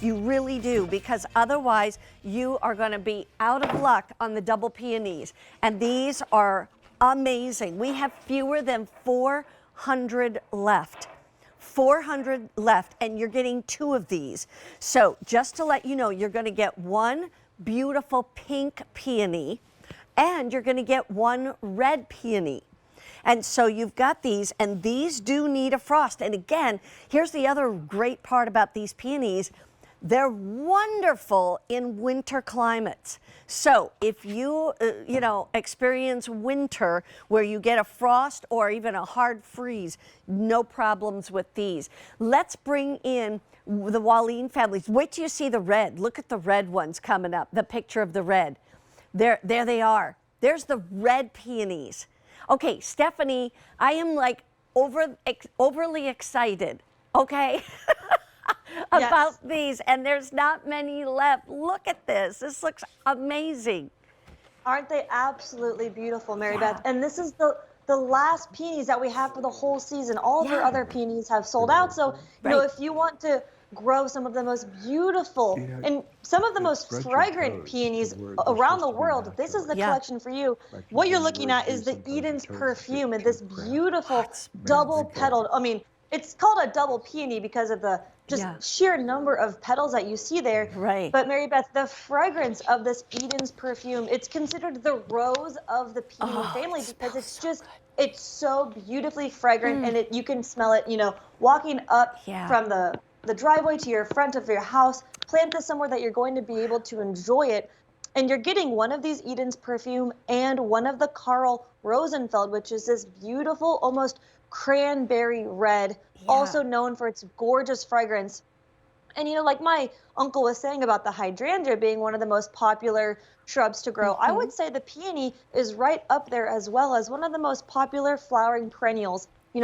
You really do, because otherwise you are going to be out of luck on the double peonies. And these are amazing. We have fewer than 400 left. 400 left, and you're getting 2 of these. So just to let you know, you're going to get 1 beautiful pink peony, and you're going to get 1 red peony. And so you've got these, and these do need a frost. And again, here's the other great part about these peonies. They're wonderful in winter climates. So if you, experience winter where you get a frost or even a hard freeze, no problems with these. Let's bring in the Walline families. Wait till you see the red. Look at the red ones coming up, the picture of the red. There they are. There's the red peonies. Okay, Stephanie, I am like overly excited, okay? About these, and there's not many left. Look at this. This looks amazing. Aren't they absolutely beautiful, Mary Beth? And this is the last peonies that we have for the whole season. All of our other peonies have sold out. So, if you want to grow some of the most beautiful and some of the most fragrant peonies around the world, this is the collection for you. What you're looking at is the Eden's perfume, and this beautiful double-petaled, it's called a double peony because of the sheer number of petals that you see there. Right. But Mary Beth, the fragrance of this Eden's perfume, it's considered the rose of the peony family because it's so beautifully fragrant, and you can smell it, walking up from the driveway to your front of your house. Plant this somewhere that you're going to be able to enjoy it. And you're getting 1 of these Eden's perfume and 1 of the Karl Rosenfeld, which is this beautiful, almost cranberry red, also known for its gorgeous fragrance. And like my uncle was saying about the hydrangea being one of the most popular shrubs to grow, I would say the peony is right up there as well as one of the most popular flowering perennials. We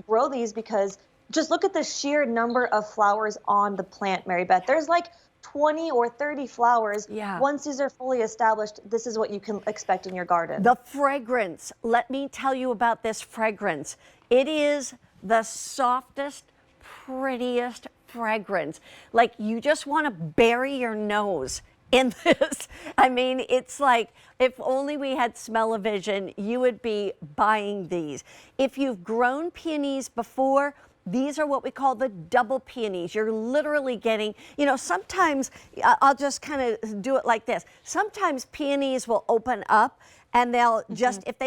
grow these because just look at the sheer number of flowers on the plant, Mary Beth. There's like 20 or 30 flowers. Once these are fully established, this is what you can expect in your garden. The fragrance, let me tell you about this fragrance. It is the softest, prettiest fragrance. Like you just want to bury your nose in this. It's like, if only we had smell-o-vision, you would be buying these. If you've grown peonies before, these are what we call the double peonies. You're literally getting, sometimes I'll just kind of do it like this. Sometimes peonies will open up and they'll just, if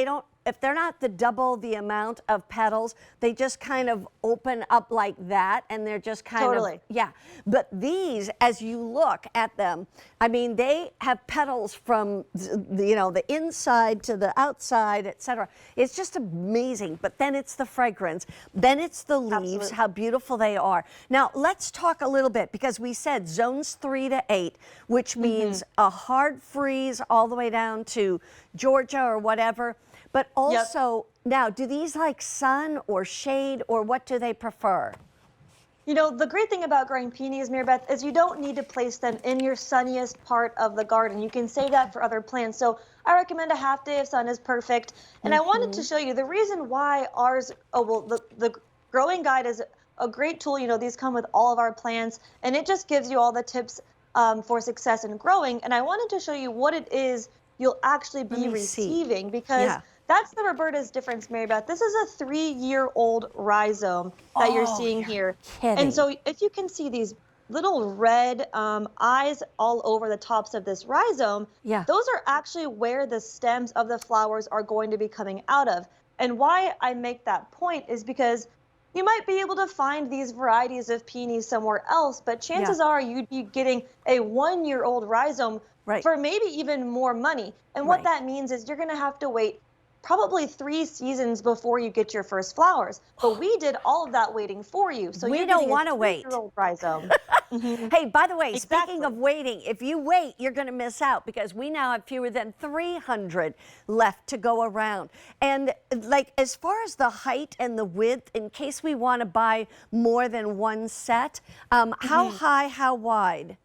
they're not the double the amount of petals, they just kind of open up like that, and they're just kind of, But these, as you look at them, they have petals from, the inside to the outside, etc. It's just amazing. But then it's the fragrance, then it's the leaves, how beautiful they are. Now, let's talk a little bit, because we said zones 3 to 8, which means a hard freeze all the way down to Georgia or whatever. But also, now, do these like sun or shade, or what do they prefer? The great thing about growing peonies, Mary Beth, is you don't need to place them in your sunniest part of the garden. You can save that for other plants. So I recommend a half day of sun is perfect. And I wanted to show you the reason why ours, the growing guide is a great tool. These come with all of our plants, and it just gives you all the tips for success in growing. And I wanted to show you what it is you'll actually be receiving, because that's the Roberta's difference, Mary Beth. This is a 3-year-old rhizome that you're seeing here. Kidding. And so if you can see these little red eyes all over the tops of this rhizome, those are actually where the stems of the flowers are going to be coming out of. And why I make that point is because you might be able to find these varieties of peonies somewhere else, but chances are you'd be getting a 1-year-old rhizome for maybe even more money. And what that means is you're going to have to wait probably 3 seasons before you get your first flowers. But we did all of that waiting for you. So we don't want to wait. Rhizome. Hey, by the way, speaking of waiting, if you wait, you're going to miss out, because we now have fewer than 300 left to go around. And like, as far as the height and the width, in case we want to buy more than one set, how high, how wide?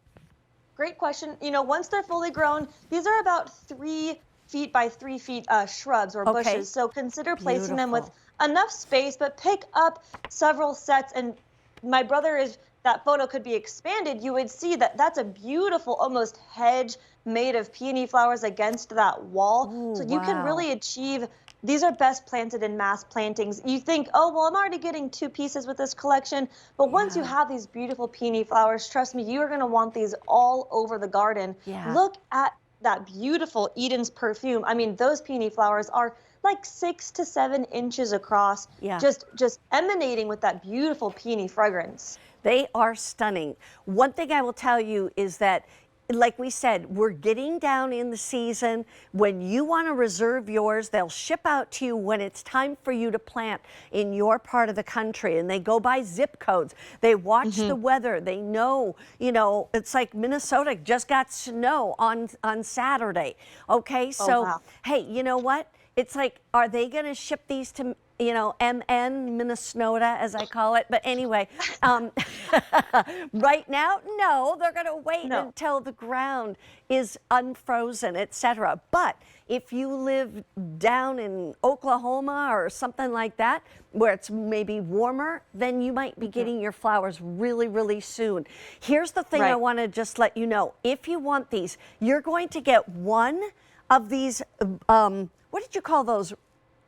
Great question. Once they're fully grown, these are about 3 feet by 3 feet shrubs or bushes. So consider placing them with enough space, but pick up several sets. And my brother is that photo could be expanded, you would see that that's a beautiful, almost hedge made of peony flowers against that wall. Ooh, So you can wow. really achieve, these are best planted in mass plantings. You think, oh, well, I'm already getting 2 pieces with this collection. But once you Yeah. have these beautiful peony flowers, trust me, you are going to want these all over the garden. Yeah. Look at that beautiful Eden's perfume. I mean, those peony flowers are like 6 to 7 inches across, Yeah. just emanating with that beautiful peony fragrance. They are stunning. One thing I will tell you is that, like we said, we're getting down in the season. When you want to reserve yours, they'll ship out to you when it's time for you to plant in your part of the country. And they go by zip codes. They watch the weather. They know, it's like Minnesota just got snow on Saturday. Okay, so wow. hey, you know what? It's like, are they going to ship these to MN, Minnesota, as I call it? But anyway, right now, no, they're going to wait No. until the ground is unfrozen, etc. But if you live down in Oklahoma or something like that, where it's maybe warmer, then you might be getting your flowers really, really soon. Here's the thing I want to just let you know. If you want these, you're going to get one of these, what did you call those?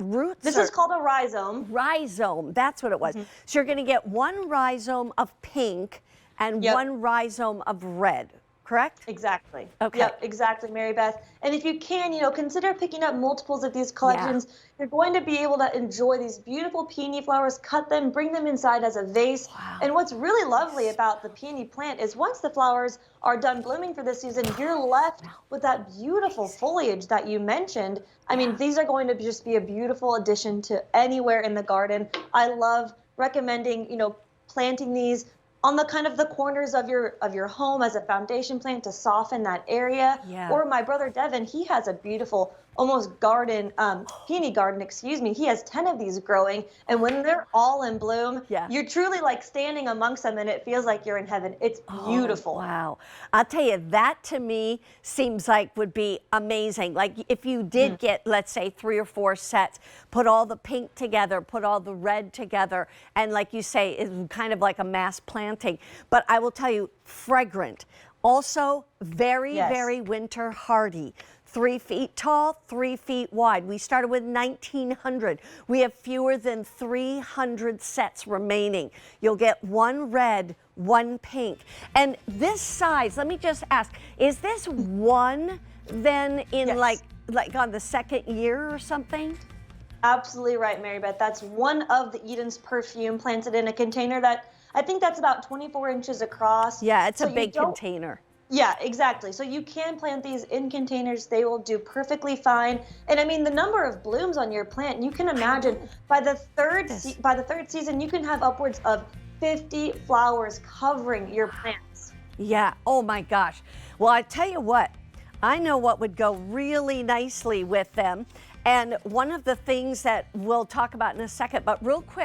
Roots? This is called a rhizome. Rhizome, that's what it was. So you're going to get one rhizome of pink and one rhizome of red, correct? Exactly. Okay. Yep, exactly, Mary Beth. And if you can, consider picking up multiples of these collections. You're going to be able to enjoy these beautiful peony flowers, cut them, bring them inside as a vase. Wow. And what's really lovely about the peony plant is once the flowers are done blooming for the season, you're left with that beautiful foliage that you mentioned. I mean, these are going to just be a beautiful addition to anywhere in the garden. I love recommending, planting these on the kind of the corners of your home as a foundation plant to soften that area. Yeah. Or my brother Devin, he has a beautiful almost garden, peony garden, excuse me. He has 10 of these growing, and when they're all in bloom, you're truly like standing amongst them, and it feels like you're in heaven. It's beautiful. Oh, wow. I'll tell you, that to me seems like would be amazing. Like if you did get, let's say, 3 or 4 sets, put all the pink together, put all the red together, and like you say, it's kind of like a mass planting. But I will tell you, Fragrant, also very, very winter hardy. 3 feet tall, 3 feet wide. We started with 1,900. We have fewer than 300 sets remaining. You'll get 1 red, 1 pink. And this size, let me just ask, is this one then in like on the 2nd year or something? Absolutely right, Mary Beth. That's one of the Eden's perfume planted in a container that I think that's about 24 inches across. Yeah, it's a big container. Yeah, exactly. So you can plant these in containers. They will do perfectly fine. And I mean, the number of blooms on your plant, you can imagine by the third season, you can have upwards of 50 flowers covering your plants. Yeah. Oh my gosh. Well, I tell you what, I know what would go really nicely with them. And one of the things that we'll talk about in a second, but real quick,